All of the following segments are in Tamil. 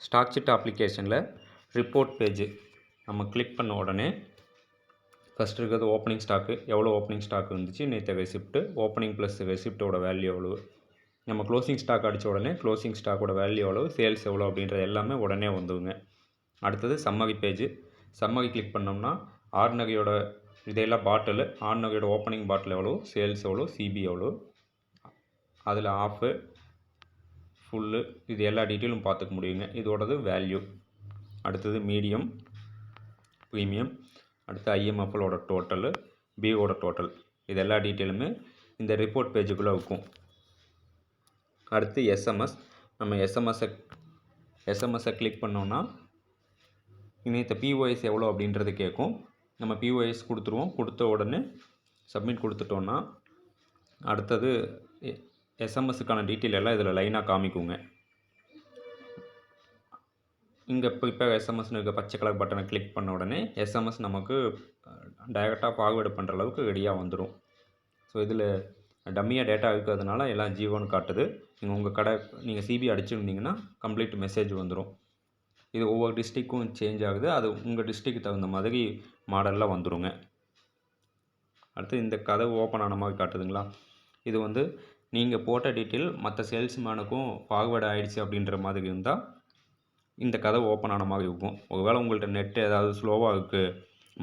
ஸ்டாக்ஷீட் அப்ளிகேஷனில் ரிப்போர்ட் பேஜ் நம்ம கிளிக் பண்ண உடனே ஃபஸ்ட் இருக்கிறது ஓப்பனிங் ஸ்டாக்கு, எவ்வளோ ஓப்பனிங் ஸ்டாக் இருந்துச்சு, நேற்று ரெசிப்ட்டு, ஓப்பனிங் ப்ளஸ் ரெசிப்ட்டோட வேல்யூ எவ்வளோ, நம்ம க்ளோசிங் ஸ்டாக் அடித்த உடனே க்ளோசிங் ஸ்டாக்கோட வேல்யூ எவ்வளோ, சேல்ஸ் எவ்வளோ அப்படின்றது எல்லாமே உடனே வந்துடுங்க. அடுத்தது சம்மரி பேஜ். சம்மரி கிளிக் பண்ணோம்னா ஆர்டினரியோட இதெல்லாம் பாட்டில், ஆர்டினரியோட ஓப்பனிங் பாட்டில் எவ்வளோ, சேல்ஸ் எவ்வளோ, சிபி எவ்வளோ, அதில் ஆஃபு ஃபுல்லு இது எல்லா டீட்டெயிலும் பார்த்துக்க முடியுங்க. இதோடது வேல்யூ. அடுத்தது மீடியம், ப்ரீமியம், அடுத்து ஐஎம்எஃப்லோட டோட்டலு, பிஓட டோட்டல், இது எல்லா டீட்டெயிலுமே இந்த ரிப்போர்ட் பேஜுக்குள்ளே இருக்கும். அடுத்து எஸ்எம்எஸ். நம்ம எஸ்எம்எஸ்ஸை கிளிக் பண்ணோன்னா நேற்று பிஓஎஸ் எவ்வளோ அப்படின்றது கேட்கும். நம்ம பிஓஎஸ் கொடுத்துருவோம். கொடுத்த உடனே சப்மிட் கொடுத்துட்டோன்னா அடுத்தது எஸ்எம்எஸ்ஸுக்கான டீட்டெயில் எல்லாம் இதில் லைனாக காமிக்குங்க. இங்கே இப்போ எஸ்எம்எஸ்னு இருக்க பச்சை கலர் பட்டனை கிளிக் பண்ண உடனே எஸ்எம்எஸ் நமக்கு டைரெக்டாக ஃபார்வேர்டு பண்ணுற அளவுக்கு ரெடியாக வந்துடும். ஸோ இதில் டம்மியாக டேட்டா இருக்கிறதுனால எல்லாம் ஜீவோன்னு காட்டுது. நீங்கள் உங்கள் கடை நீங்கள் சிபி அடிச்சுருந்தீங்கன்னா கம்ப்ளீட் மெசேஜ் வந்துடும். இது ஒவ்வொரு டிஸ்ட்ரிக்கும் சேஞ்ச் ஆகுது. அது உங்கள் டிஸ்ட்ரிக்கு தகுந்த மாதிரி மாடலில் வந்துடுங்க. அடுத்து இந்த கதவு ஓப்பன் ஆன மாதிரி காட்டுதுங்களா, இது நீங்கள் போட்ட டீட்டெயில் மற்ற சேல்ஸ்மேனுக்கும் ஃபார்வேர்டு ஆகிடுச்சு அப்படின்ற மாதிரி இருந்தால் இந்த கதவு ஓப்பன் ஆன மாதிரி இருக்கும். ஒருவேளை உங்கள்கிட்ட நெட் ஏதாவது ஸ்லோவாக இருக்குது,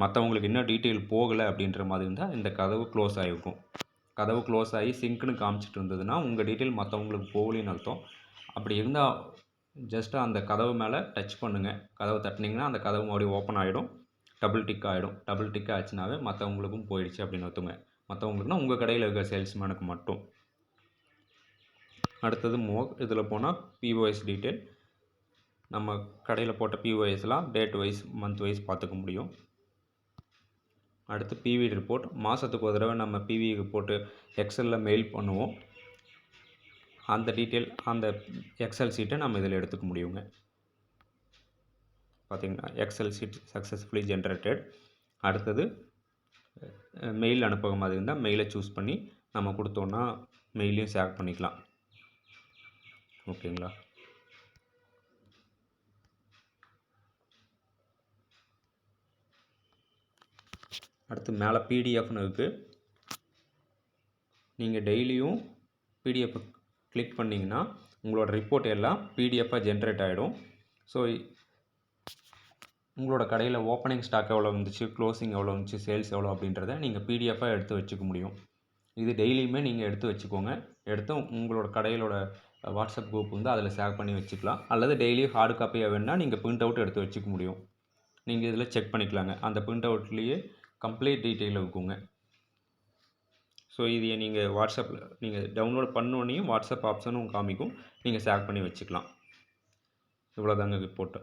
மற்றவங்களுக்கு இன்னும் டீட்டெயில் போகலை அப்படின்ற மாதிரி இருந்தால் இந்த கதவு க்ளோஸ் ஆகிருக்கும். கதவு க்ளோஸ் ஆகி சிங்க்னு காமிச்சிட்டு இருந்ததுன்னா உங்கள் டீட்டெயில் மற்றவங்களுக்கு போகலின்னு அர்த்தம். அப்படி இருந்தால் ஜஸ்ட்டு அந்த கதவு மேலே டச் பண்ணுங்கள். கதவை தட்டினீங்கன்னா அந்த கதவு மறுபடியும் ஓப்பன் ஆகிடும், டபுள் டிக் ஆகிடும். டபுள் டிக் ஆச்சுனாவே மற்றவங்களுக்கும் போயிடுச்சு அப்படின்னு அர்த்தங்க. மற்றவங்களுக்குனா உங்கள் கடையில் இருக்கிற சேல்ஸ்மேனுக்கு மட்டும். அடுத்தது மோர். இதில் போனால் பிஓஎஸ் டீட்டெயில், நம்ம கடையில் போட்ட பிஓஎஸ்லாம் டேட் வைஸ் மந்த் வைஸ் பார்த்துக்க முடியும். அடுத்து பிவி ரிப்போர்ட். மாதத்துக்கு ஒரு தடவை நம்ம பிவி ரிப்போர்ட்டு எக்ஸலில் மெயில் பண்ணுவோம். அந்த டீட்டெயில் அந்த எக்ஸல் சீட்டை நம்ம இதில் எடுத்துக்க முடியுங்க. பார்த்திங்கன்னா எக்ஸல் சீட் சக்ஸஸ்ஃபுல்லி ஜென்ரேட்டட். அடுத்தது மெயில் அனுப்புகிற மாதிரி இருந்தால் மெயிலை சூஸ் பண்ணி நம்ம கொடுத்தோன்னா மெயிலையும் ஷேர் பண்ணிக்கலாம். ஓகேங்களா. அடுத்து மேலே பிடிஎஃப்னு இருக்குது. நீங்கள் டெய்லியும் பிடிஎஃப் கிளிக் பண்ணிங்கன்னா உங்களோட ரிப்போர்ட் எல்லாம் பிடிஎஃபாக ஜென்ரேட் ஆகிடும். ஸோ உங்களோட கடையில் ஓப்பனிங் ஸ்டாக் எவ்வளோ இருந்துச்சு, க்ளோசிங் எவ்வளோ இருந்துச்சு, சேல்ஸ் எவ்வளோ அப்படின்றத நீங்கள் பிடிஎஃபாக எடுத்து வச்சுக்க முடியும். இது டெய்லியுமே நீங்கள் எடுத்து வச்சுக்கோங்க. எடுத்து உங்களோட கடையிலோட வாட்ஸ்அப் குரூப் அதில் ஷேர் பண்ணி வச்சுக்கலாம். அல்லது டெய்லியும் ஹார்டு காப்பியாக வேணுன்னா நீங்கள் பிரிண்ட் அவுட் எடுத்து வச்சுக்க முடியும். நீங்கள் இதில் செக் பண்ணிக்கலாங்க. அந்த பிரிண்ட் அவுட்லேயே கம்ப்ளீட் டீட்டெயில் இருக்குங்க. ஸோ இதை நீங்கள் வாட்ஸ்அப்பில் நீங்கள் டவுன்லோட் பண்ணோன்னையும் வாட்ஸ்அப் ஆப்ஷனும் காமிக்கும். நீங்கள் ஷேர் பண்ணி வச்சுக்கலாம். இவ்வளோதாங்க ரிப்போர்ட்டு.